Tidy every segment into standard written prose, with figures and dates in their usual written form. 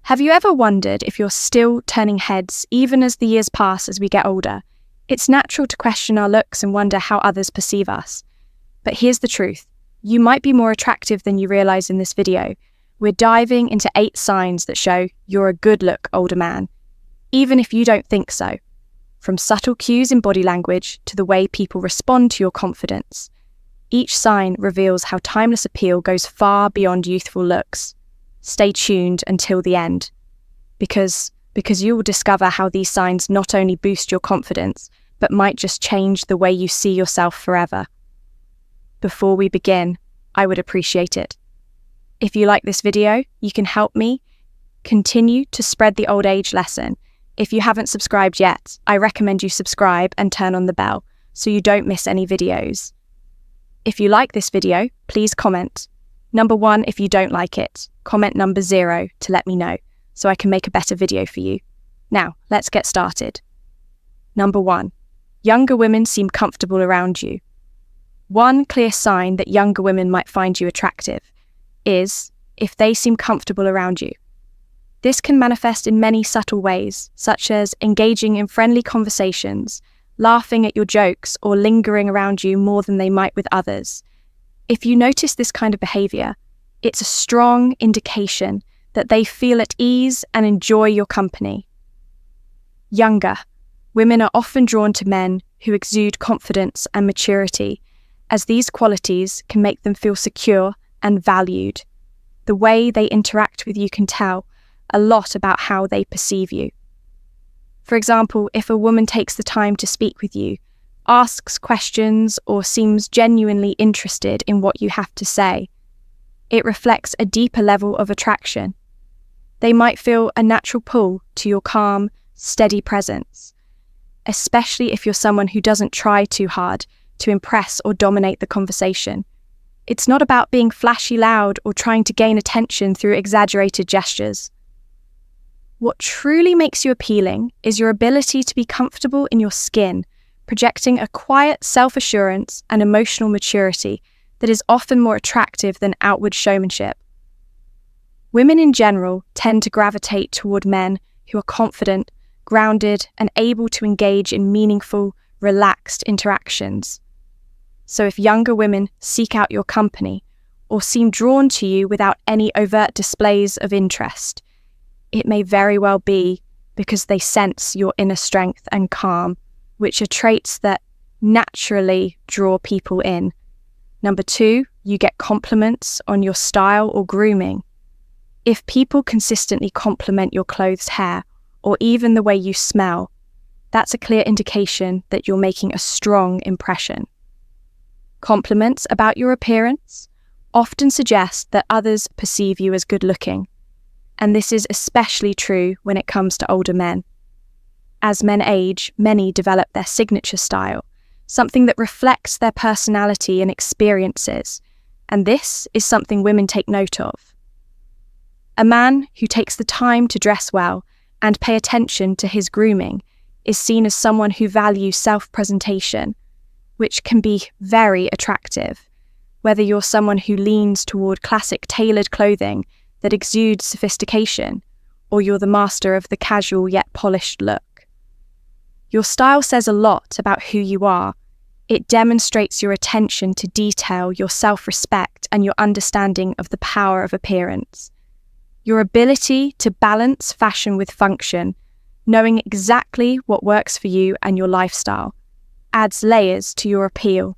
Have you ever wondered if you're still turning heads even as the years pass as we get older? It's natural to question our looks and wonder how others perceive us. But here's the truth. You might be more attractive than you realize in this video. We're diving into 8 signs that show you're a good look older man, even if you don't think so. From subtle cues in body language to the way people respond to your confidence. Each sign reveals how timeless appeal goes far beyond youthful looks. Stay tuned until the end, because you will discover how these signs not only boost your confidence, but might just change the way you see yourself forever. Before we begin, I would appreciate it. If you like this video, you can help me continue to spread the old age lesson. If you haven't subscribed yet, I recommend you subscribe and turn on the bell so you don't miss any videos. If you like this video, please comment. Number 1 if you don't like it. Comment number 0 to let me know so I can make a better video for you. Now, let's get started. Number 1. Younger women seem comfortable around you. One clear sign that younger women might find you attractive is if they seem comfortable around you. This can manifest in many subtle ways, such as engaging in friendly conversations, laughing at your jokes, or lingering around you more than they might with others. If you notice this kind of behavior, it's a strong indication that they feel at ease and enjoy your company. Younger women are often drawn to men who exude confidence and maturity, as these qualities can make them feel secure and valued. The way they interact with you can tell a lot about how they perceive you. For example, if a woman takes the time to speak with you, asks questions, or seems genuinely interested in what you have to say, it reflects a deeper level of attraction. They might feel a natural pull to your calm, steady presence, especially if you're someone who doesn't try too hard to impress or dominate the conversation. It's not about being flashy loud or trying to gain attention through exaggerated gestures. What truly makes you appealing is your ability to be comfortable in your skin, projecting a quiet self-assurance and emotional maturity that is often more attractive than outward showmanship. Women in general tend to gravitate toward men who are confident, grounded, and able to engage in meaningful, relaxed interactions. So if younger women seek out your company or seem drawn to you without any overt displays of interest, it may very well be because they sense your inner strength and calm, which are traits that naturally draw people in. Number 2, you get compliments on your style or grooming. If people consistently compliment your clothes, hair, or even the way you smell, that's a clear indication that you're making a strong impression. Compliments about your appearance often suggest that others perceive you as good-looking, and this is especially true when it comes to older men. As men age, many develop their signature style, something that reflects their personality and experiences, and this is something women take note of. A man who takes the time to dress well and pay attention to his grooming is seen as someone who values self-presentation, which can be very attractive, whether you're someone who leans toward classic tailored clothing that exudes sophistication, or you're the master of the casual yet polished look. Your style says a lot about who you are. It demonstrates your attention to detail, your self-respect, and your understanding of the power of appearance. Your ability to balance fashion with function, knowing exactly what works for you and your lifestyle, adds layers to your appeal.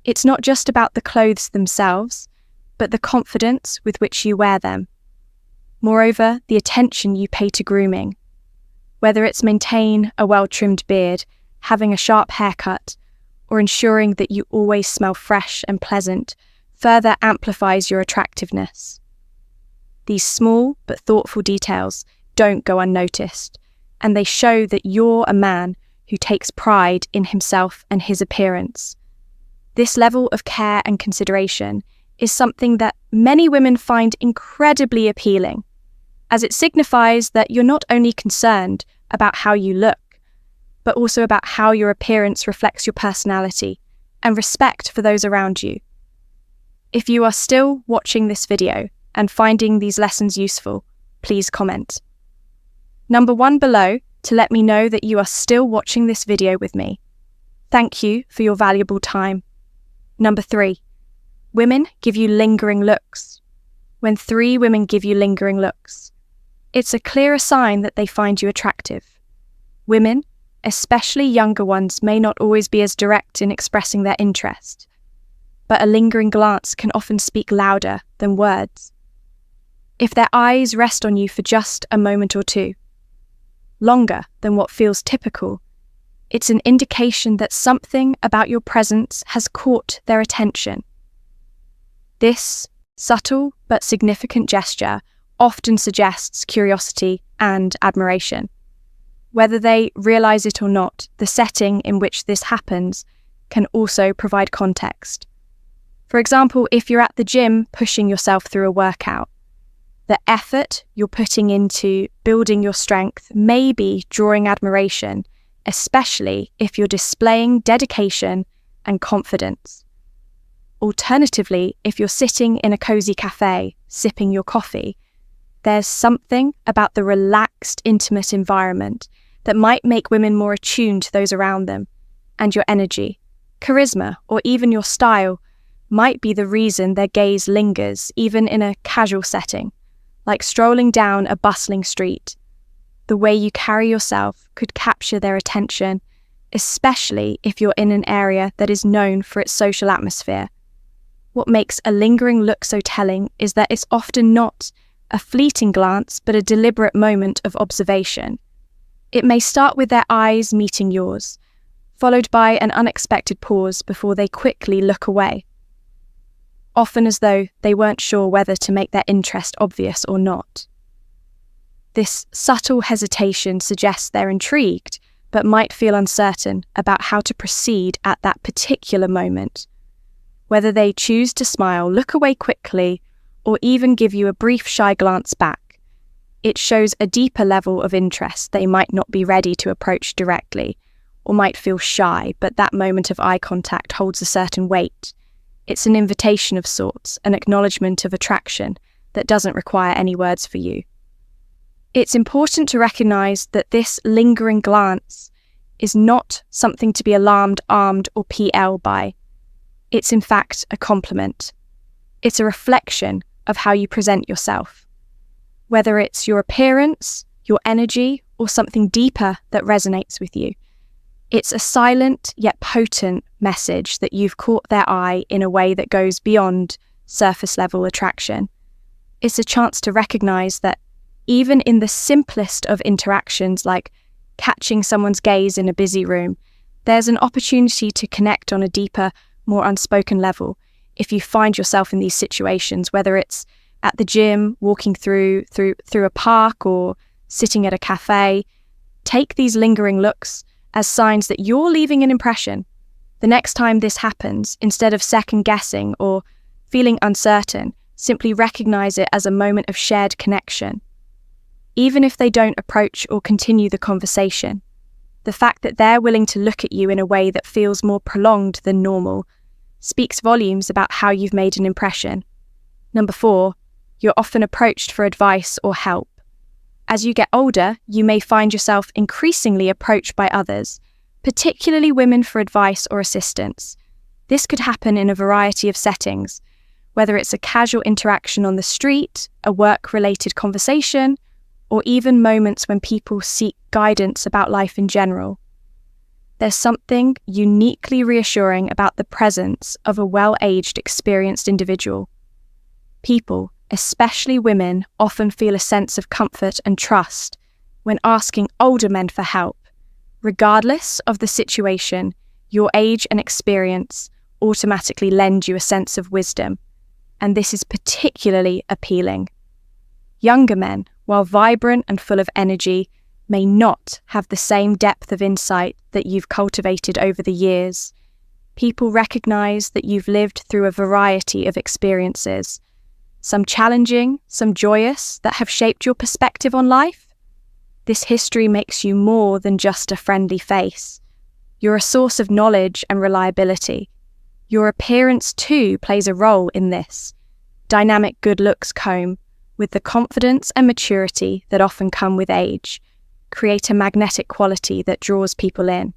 It's not just about the clothes themselves, but the confidence with which you wear them. Moreover, the attention you pay to grooming, whether it's maintain a well-trimmed beard, having a sharp haircut, or ensuring that you always smell fresh and pleasant, further amplifies your attractiveness. These small but thoughtful details don't go unnoticed, and they show that you're a man who takes pride in himself and his appearance. This level of care and consideration is something that many women find incredibly appealing, as it signifies that you're not only concerned about how you look, but also about how your appearance reflects your personality and respect for those around you. If you are still watching this video and finding these lessons useful, please comment. Number 1 below to let me know that you are still watching this video with me. Thank you for your valuable time. Number 3, women give you lingering looks. When 3 women give you lingering looks, it's a clearer sign that they find you attractive. Women, especially younger ones, may not always be as direct in expressing their interest, but a lingering glance can often speak louder than words. If their eyes rest on you for just a moment or two, longer than what feels typical, it's an indication that something about your presence has caught their attention. This subtle but significant gesture often suggests curiosity and admiration. Whether they realize it or not, the setting in which this happens can also provide context. For example, if you're at the gym pushing yourself through a workout, the effort you're putting into building your strength may be drawing admiration, especially if you're displaying dedication and confidence. Alternatively, if you're sitting in a cozy cafe, sipping your coffee, there's something about the relaxed, intimate environment that might make women more attuned to those around them, and your energy, charisma, or even your style might be the reason their gaze lingers even in a casual setting, like strolling down a bustling street. The way you carry yourself could capture their attention, especially if you're in an area that is known for its social atmosphere. What makes a lingering look so telling is that it's often not a fleeting glance, but a deliberate moment of observation. It may start with their eyes meeting yours, followed by an unexpected pause before they quickly look away, often as though they weren't sure whether to make their interest obvious or not. This subtle hesitation suggests they're intrigued, but might feel uncertain about how to proceed at that particular moment. Whether they choose to smile, look away quickly, or even give you a brief shy glance back, it shows a deeper level of interest they might not be ready to approach directly, or might feel shy, but that moment of eye contact holds a certain weight. It's an invitation of sorts, an acknowledgement of attraction that doesn't require any words for you. It's important to recognize that this lingering glance is not something to be alarmed, armed, or PL by. It's in fact a compliment. It's a reflection of how you present yourself. Whether it's your appearance, your energy, or something deeper that resonates with you, it's a silent yet potent message that you've caught their eye in a way that goes beyond surface-level attraction. It's a chance to recognize that even in the simplest of interactions, like catching someone's gaze in a busy room, there's an opportunity to connect on a deeper, more unspoken level. If you find yourself in these situations, whether it's at the gym, walking through a park, or sitting at a cafe, take these lingering looks as signs that you're leaving an impression. The next time this happens, instead of second-guessing or feeling uncertain, simply recognize it as a moment of shared connection. Even if they don't approach or continue the conversation, the fact that they're willing to look at you in a way that feels more prolonged than normal speaks volumes about how you've made an impression. Number 4, you're often approached for advice or help. As you get older, you may find yourself increasingly approached by others, particularly women, for advice or assistance. This could happen in a variety of settings, whether it's a casual interaction on the street, a work-related conversation, or even moments when people seek guidance about life in general. There's something uniquely reassuring about the presence of a well-aged, experienced individual. People, especially women, often feel a sense of comfort and trust when asking older men for help. Regardless of the situation, your age and experience automatically lend you a sense of wisdom, and this is particularly appealing. Younger men, while vibrant and full of energy, may not have the same depth of insight that you've cultivated over the years. People recognize that you've lived through a variety of experiences, some challenging, some joyous, that have shaped your perspective on life. This history makes you more than just a friendly face. You're a source of knowledge and reliability. Your appearance, too, plays a role in this. Dynamic good looks comb, with the confidence and maturity that often come with age, create a magnetic quality that draws people in.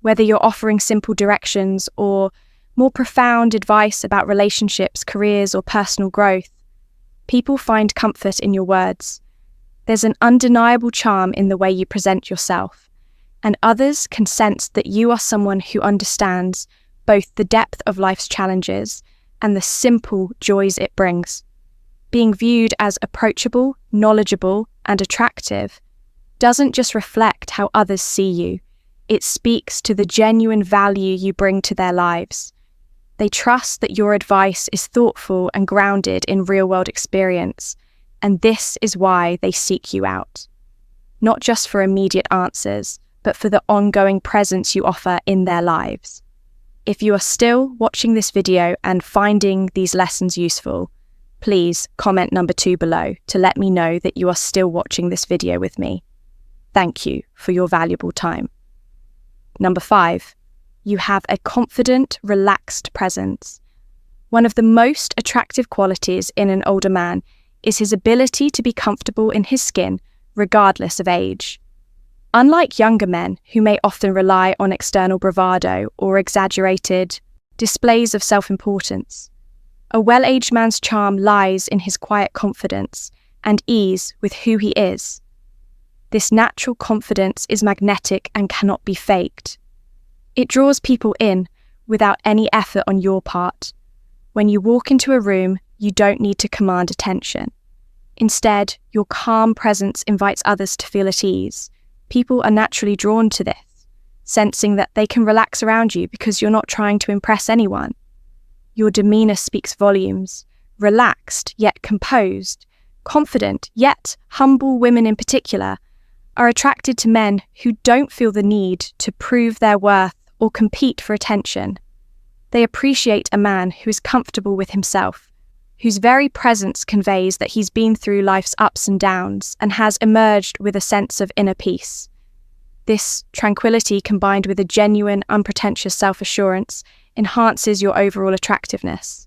Whether you're offering simple directions or more profound advice about relationships, careers, or personal growth, people find comfort in your words. There's an undeniable charm in the way you present yourself, and others can sense that you are someone who understands both the depth of life's challenges and the simple joys it brings. Being viewed as approachable, knowledgeable, and attractive doesn't just reflect how others see you, it speaks to the genuine value you bring to their lives. They trust that your advice is thoughtful and grounded in real-world experience, and this is why they seek you out. Not just for immediate answers, but for the ongoing presence you offer in their lives. If you are still watching this video and finding these lessons useful, please comment number 2 below to let me know that you are still watching this video with me. Thank you for your valuable time. Number 5, you have a confident, relaxed presence. One of the most attractive qualities in an older man is his ability to be comfortable in his skin, regardless of age. Unlike younger men, who may often rely on external bravado or exaggerated displays of self-importance, a well-aged man's charm lies in his quiet confidence and ease with who he is. This natural confidence is magnetic and cannot be faked. It draws people in without any effort on your part. When you walk into a room, you don't need to command attention. Instead, your calm presence invites others to feel at ease. People are naturally drawn to this, sensing that they can relax around you because you're not trying to impress anyone. Your demeanor speaks volumes. Relaxed, yet composed, confident, yet humble women in particular are attracted to men who don't feel the need to prove their worth or compete for attention. They appreciate a man who is comfortable with himself, whose very presence conveys that he's been through life's ups and downs and has emerged with a sense of inner peace. This tranquility, combined with a genuine, unpretentious self-assurance, enhances your overall attractiveness.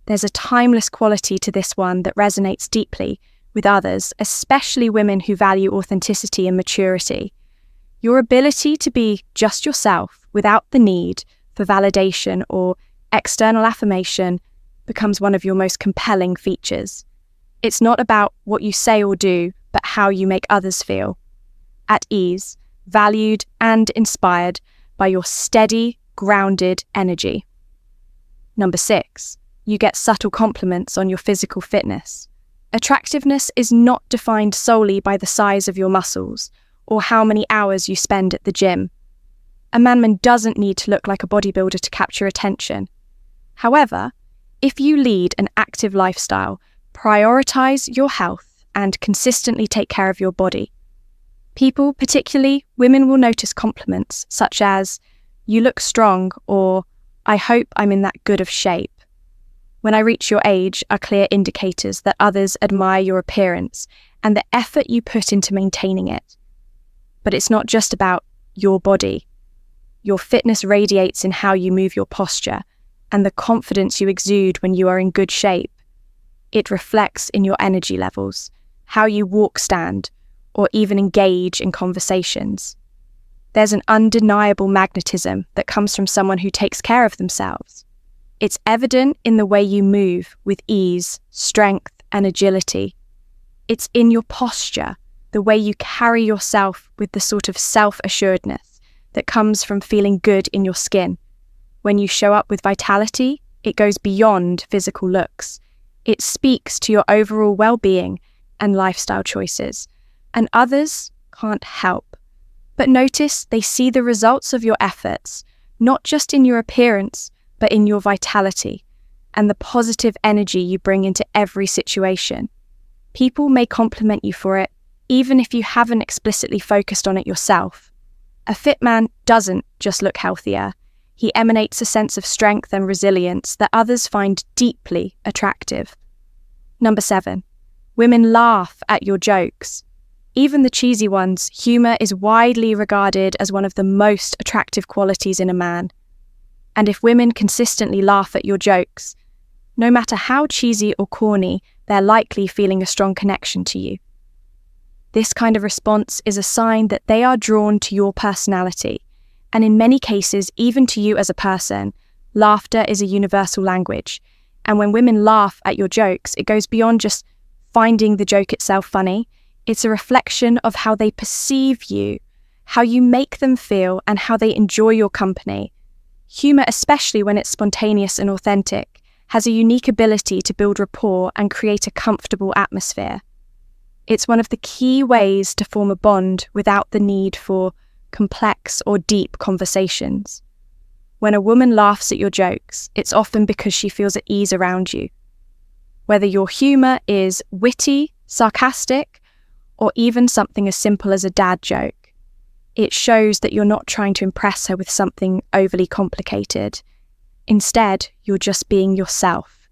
There's a timeless quality to this one that resonates deeply with others, especially women who value authenticity and maturity. Your ability to be just yourself without the need for validation or external affirmation becomes one of your most compelling features. It's not about what you say or do, but how you make others feel. At ease, valued and inspired by your steady, grounded energy. Number 6, you get subtle compliments on your physical fitness. Attractiveness is not defined solely by the size of your muscles or how many hours you spend at the gym. A man doesn't need to look like a bodybuilder to capture attention. However, if you lead an active lifestyle, prioritize your health, and consistently take care of your body, people, particularly women, will notice compliments such as, "You look strong," or "I hope I'm in that good of shape." When I reach your age are clear indicators that others admire your appearance and the effort you put into maintaining it. But it's not just about your body. Your fitness radiates in how you move your posture and the confidence you exude when you are in good shape. It reflects in your energy levels, how you walk, stand, or even engage in conversations. There's an undeniable magnetism that comes from someone who takes care of themselves. It's evident in the way you move with ease, strength, and agility. It's in your posture, the way you carry yourself with the sort of self-assuredness that comes from feeling good in your skin. When you show up with vitality, it goes beyond physical looks. It speaks to your overall well-being and lifestyle choices, and others can't help but notice they see the results of your efforts, not just in your appearance, but in your vitality and the positive energy you bring into every situation. People may compliment you for it, even if you haven't explicitly focused on it yourself. A fit man doesn't just look healthier. He emanates a sense of strength and resilience that others find deeply attractive. Number 7, women laugh at your jokes. Even the cheesy ones, humor is widely regarded as one of the most attractive qualities in a man. And if women consistently laugh at your jokes, no matter how cheesy or corny, they're likely feeling a strong connection to you. This kind of response is a sign that they are drawn to your personality, and in many cases, even to you as a person. Laughter is a universal language, and when women laugh at your jokes, it goes beyond just finding the joke itself funny. It's a reflection of how they perceive you, how you make them feel, and how they enjoy your company. Humor, especially when it's spontaneous and authentic, has a unique ability to build rapport and create a comfortable atmosphere. It's one of the key ways to form a bond without the need for complex or deep conversations. When a woman laughs at your jokes, it's often because she feels at ease around you. Whether your humor is witty, sarcastic, or even something as simple as a dad joke, it shows that you're not trying to impress her with something overly complicated. Instead, you're just being yourself.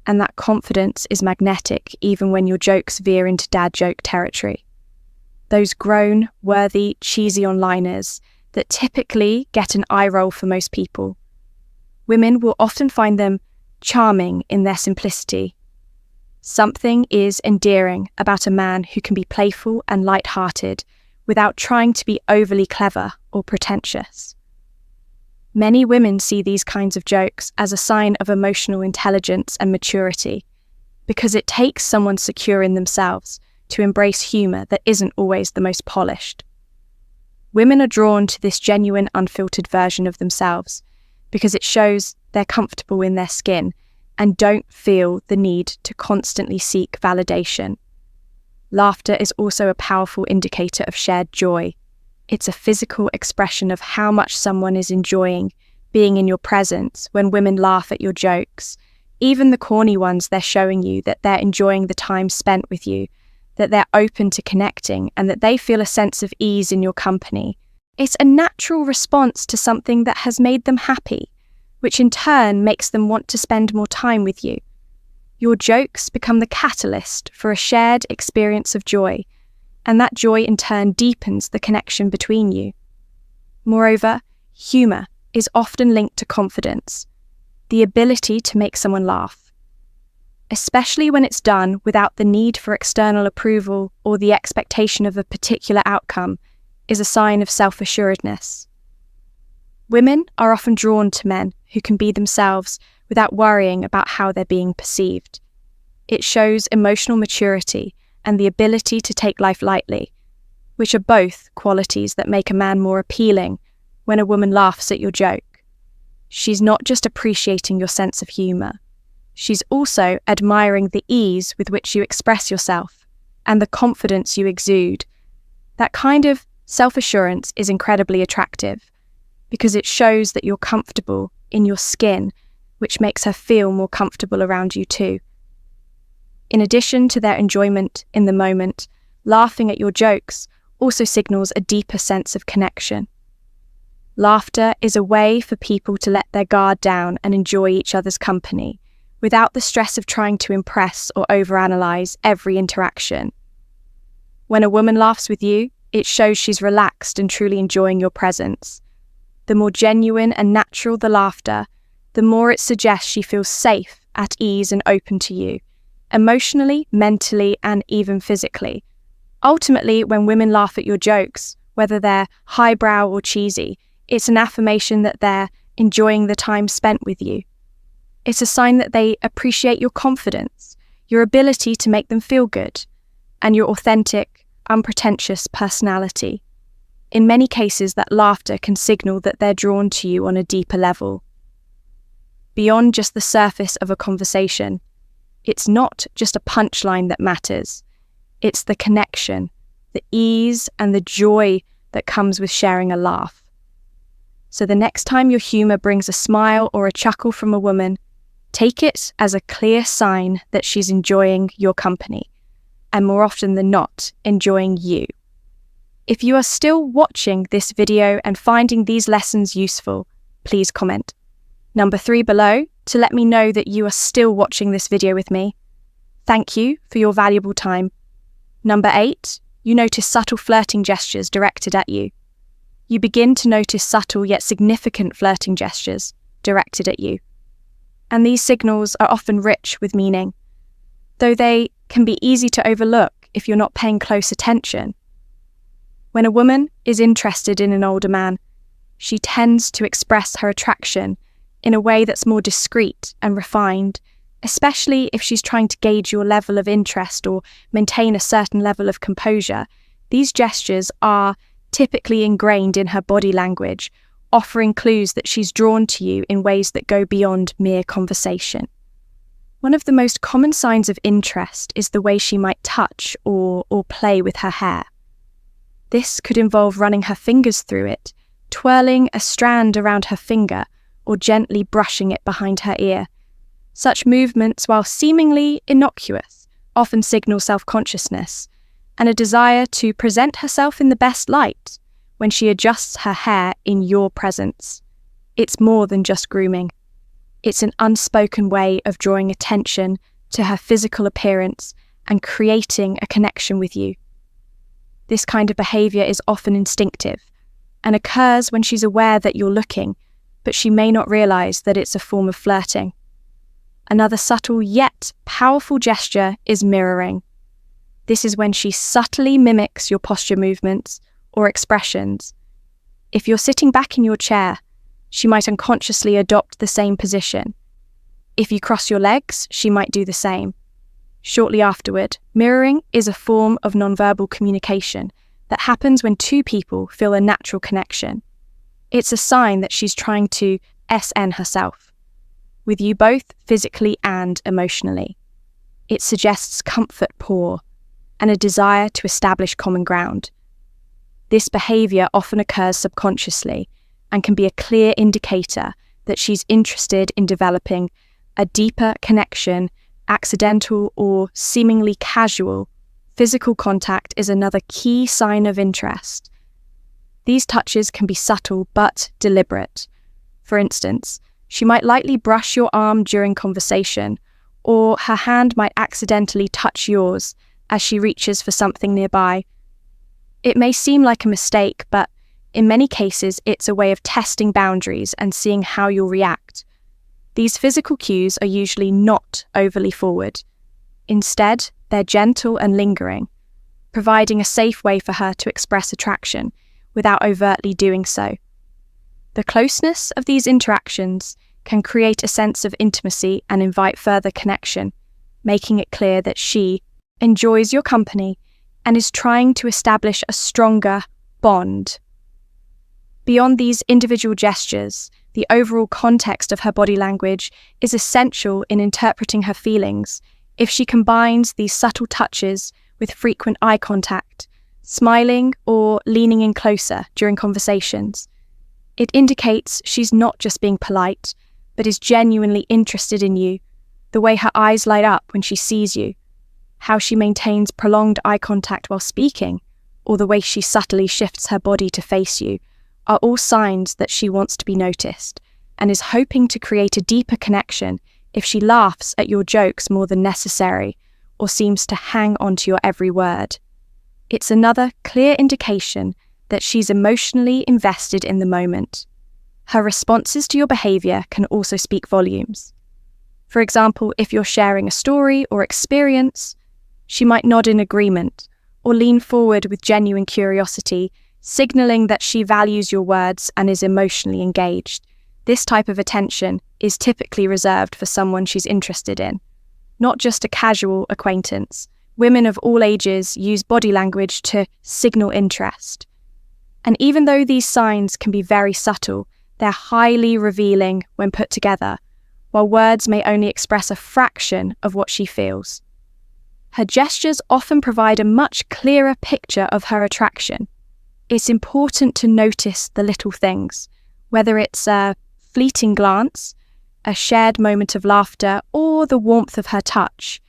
And that confidence is magnetic even when your jokes veer into dad joke territory. Those grown, worthy, cheesy one-liners that typically get an eye roll for most people. Women will often find them charming in their simplicity. Something is endearing about a man who can be playful and light-hearted without trying to be overly clever or pretentious. Many women see these kinds of jokes as a sign of emotional intelligence and maturity, because it takes someone secure in themselves to embrace humor that isn't always the most polished. Women are drawn to this genuine, unfiltered version of themselves because it shows they're comfortable in their skin and don't feel the need to constantly seek validation. Laughter is also a powerful indicator of shared joy. It's a physical expression of how much someone is enjoying being in your presence. When women laugh at your jokes, even the corny ones, they're showing you that they're enjoying the time spent with you, that they're open to connecting, and that they feel a sense of ease in your company. It's a natural response to something that has made them happy, which in turn makes them want to spend more time with you. Your jokes become the catalyst for a shared experience of joy, and that joy in turn deepens the connection between you. Moreover, humor is often linked to confidence, the ability to make someone laugh. Especially when it's done without the need for external approval or the expectation of a particular outcome, is a sign of self-assuredness. Women are often drawn to men who can be themselves without worrying about how they're being perceived. It shows emotional maturity and the ability to take life lightly, which are both qualities that make a man more appealing when a woman laughs at your joke. She's not just appreciating your sense of humor, she's also admiring the ease with which you express yourself and the confidence you exude. That kind of self-assurance is incredibly attractive because it shows that you're comfortable in your skin, which makes her feel more comfortable around you too. In addition to their enjoyment in the moment, laughing at your jokes also signals a deeper sense of connection. Laughter is a way for people to let their guard down and enjoy each other's company, without the stress of trying to impress or overanalyze every interaction. When a woman laughs with you, it shows she's relaxed and truly enjoying your presence. The more genuine and natural the laughter, the more it suggests she feels safe, at ease, and open to you, emotionally, mentally, and even physically. Ultimately, when women laugh at your jokes, whether they're highbrow or cheesy, it's an affirmation that they're enjoying the time spent with you. It's a sign that they appreciate your confidence, your ability to make them feel good, and your authentic, unpretentious personality. In many cases, that laughter can signal that they're drawn to you on a deeper level. Beyond just the surface of a conversation, it's not just a punchline that matters. It's the connection, the ease, and the joy that comes with sharing a laugh. So the next time your humor brings a smile or a chuckle from a woman, take it as a clear sign that she's enjoying your company, and more often than not, enjoying you. If you are still watching this video and finding these lessons useful, please comment. Number 3 below to let me know that you are still watching this video with me. Thank you for your valuable time. Number 8, you notice subtle flirting gestures directed at you. You begin to notice subtle yet significant flirting gestures directed at you. and these signals are often rich with meaning, though they can be easy to overlook if you're not paying close attention. When a woman is interested in an older man, she tends to express her attraction in a way that's more discreet and refined, especially if she's trying to gauge your level of interest or maintain a certain level of composure. These gestures are typically ingrained in her body language, offering clues that she's drawn to you in ways that go beyond mere conversation. One of the most common signs of interest is the way she might touch or play with her hair. This could involve running her fingers through it, twirling a strand around her finger, or gently brushing it behind her ear. Such movements, while seemingly innocuous, often signal self-consciousness and a desire to present herself in the best light when she adjusts her hair in your presence. It's more than just grooming. It's an unspoken way of drawing attention to her physical appearance and creating a connection with you. This kind of behavior is often instinctive and occurs when she's aware that you're looking, but she may not realize that it's a form of flirting. Another subtle yet powerful gesture is mirroring. This is when she subtly mimics your posture movements or expressions. If you're sitting back in your chair, she might unconsciously adopt the same position. If you cross your legs, she might do the same. Shortly afterward, mirroring is a form of nonverbal communication that happens when two people feel a natural connection. It's a sign that she's trying to SN herself, with you both physically and emotionally. It suggests comfort pour and a desire to establish common ground. This behavior often occurs subconsciously and can be a clear indicator that she's interested in developing a deeper connection. Accidental or seemingly casual physical contact is another key sign of interest. These touches can be subtle but deliberate. For instance, she might lightly brush your arm during conversation, or her hand might accidentally touch yours as she reaches for something nearby. It may seem like a mistake, but in many cases it's a way of testing boundaries and seeing how you'll react. These physical cues are usually not overly forward. Instead, they're gentle and lingering, providing a safe way for her to express attraction without overtly doing so. The closeness of these interactions can create a sense of intimacy and invite further connection, making it clear that she enjoys your company and is trying to establish a stronger bond. Beyond these individual gestures, the overall context of her body language is essential in interpreting her feelings. If she combines these subtle touches with frequent eye contact, smiling or leaning in closer during conversations, it indicates she's not just being polite, but is genuinely interested in you. The way her eyes light up when she sees you, how she maintains prolonged eye contact while speaking, or the way she subtly shifts her body to face you, are all signs that she wants to be noticed and is hoping to create a deeper connection. If she laughs at your jokes more than necessary or seems to hang onto your every word, it's another clear indication that she's emotionally invested in the moment. Her responses to your behavior can also speak volumes. For example, if you're sharing a story or experience, she might nod in agreement or lean forward with genuine curiosity, signaling that she values your words and is emotionally engaged. This type of attention is typically reserved for someone she's interested in, not just a casual acquaintance. Women of all ages use body language to signal interest. And even though these signs can be very subtle, they're highly revealing when put together, while words may only express a fraction of what she feels. Her gestures often provide a much clearer picture of her attraction. It's important to notice the little things, whether it's a fleeting glance, a shared moment of laughter, or the warmth of her touch.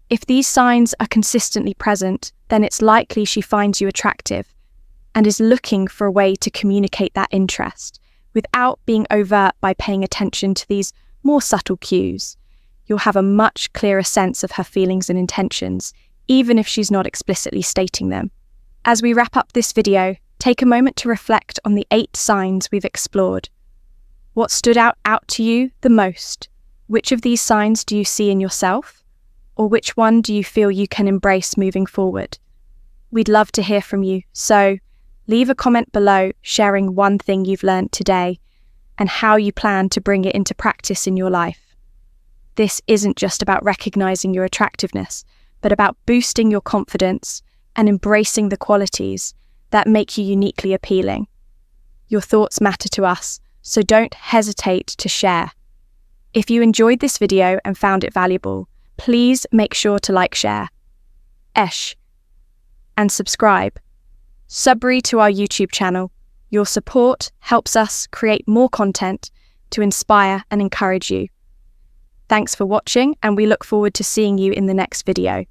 If these signs are consistently present, then it's likely she finds you attractive and is looking for a way to communicate that interest without being overt by paying attention to these more subtle cues. You'll have a much clearer sense of her feelings and intentions, even if she's not explicitly stating them. As we wrap up this video, take a moment to reflect on the 8 signs we've explored. What stood out to you the most? Which of these signs do you see in yourself? Or which one do you feel you can embrace moving forward? We'd love to hear from you, so leave a comment below sharing one thing you've learned today and how you plan to bring it into practice in your life. This isn't just about recognizing your attractiveness, but about boosting your confidence and embracing the qualities that make you uniquely appealing. Your thoughts matter to us, so don't hesitate to share. If you enjoyed this video and found it valuable, please make sure to share, and subscribe. Subscribe to our YouTube channel. Your support helps us create more content to inspire and encourage you. Thanks for watching, and we look forward to seeing you in the next video.